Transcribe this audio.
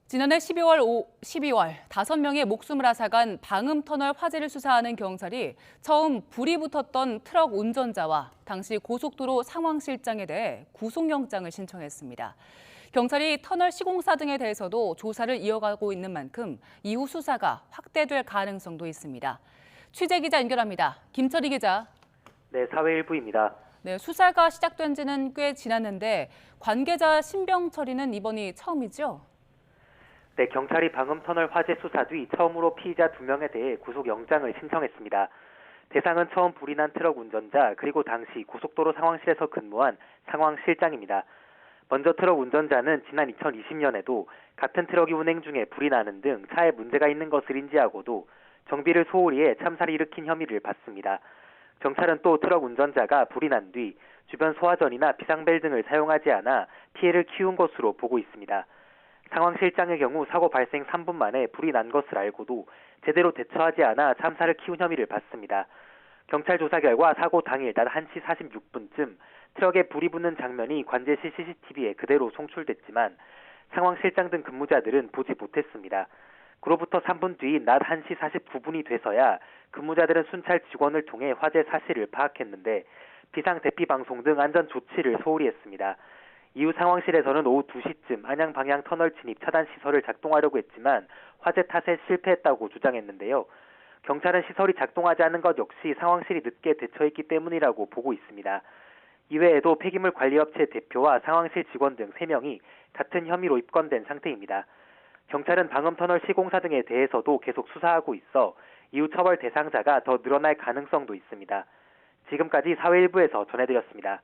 지난해 12월 5명의 목숨을 앗아간 방음터널 화재를 수사하는 경찰이 처음 불이 붙었던 트럭 운전자와 당시 고속도로 상황실장에 대해 구속영장을 신청했습니다. 경찰이 터널 시공사 등에 대해서도 조사를 이어가고 있는 만큼 이후 수사가 확대될 가능성도 있습니다. 취재기자 연결합니다. 김철희 기자. 네, 사회일부입니다. 네, 수사가 시작된 지는 꽤 지났는데 관계자 신병 처리는 이번이 처음이죠? 네, 경찰이 방음터널 화재 수사 뒤 처음으로 피의자 2명에 대해 구속영장을 신청했습니다. 대상은 처음 불이 난 트럭 운전자 그리고 당시 고속도로 상황실에서 근무한 상황실장입니다. 먼저 트럭 운전자는 지난 2020년에도 같은 트럭이 운행 중에 불이 나는 등 차에 문제가 있는 것을 인지하고도 정비를 소홀히 해 참사를 일으킨 혐의를 받습니다. 경찰은 또 트럭 운전자가 불이 난 뒤 주변 소화전이나 비상벨 등을 사용하지 않아 피해를 키운 것으로 보고 있습니다. 상황실장의 경우 사고 발생 3분 만에 불이 난 것을 알고도 제대로 대처하지 않아 참사를 키운 혐의를 받습니다. 경찰 조사 결과 사고 당일 낮 1시 46분쯤 트럭에 불이 붙는 장면이 관제시 CCTV에 그대로 송출됐지만 상황실장 등 근무자들은 보지 못했습니다. 그로부터 3분 뒤인 낮 1시 49분이 돼서야 근무자들은 순찰 직원을 통해 화재 사실을 파악했는데 비상대피방송 등 안전 조치를 소홀히 했습니다. 이후 상황실에서는 오후 2시쯤 안양 방향 터널 진입 차단 시설을 작동하려고 했지만 화재 탓에 실패했다고 주장했는데요. 경찰은 시설이 작동하지 않은 것 역시 상황실이 늦게 대처했기 때문이라고 보고 있습니다. 이외에도 폐기물 관리업체 대표와 상황실 직원 등 3명이 같은 혐의로 입건된 상태입니다. 경찰은 방음터널 시공사 등에 대해서도 계속 수사하고 있어 이후 처벌 대상자가 더 늘어날 가능성도 있습니다. 지금까지 사회일부에서 전해드렸습니다.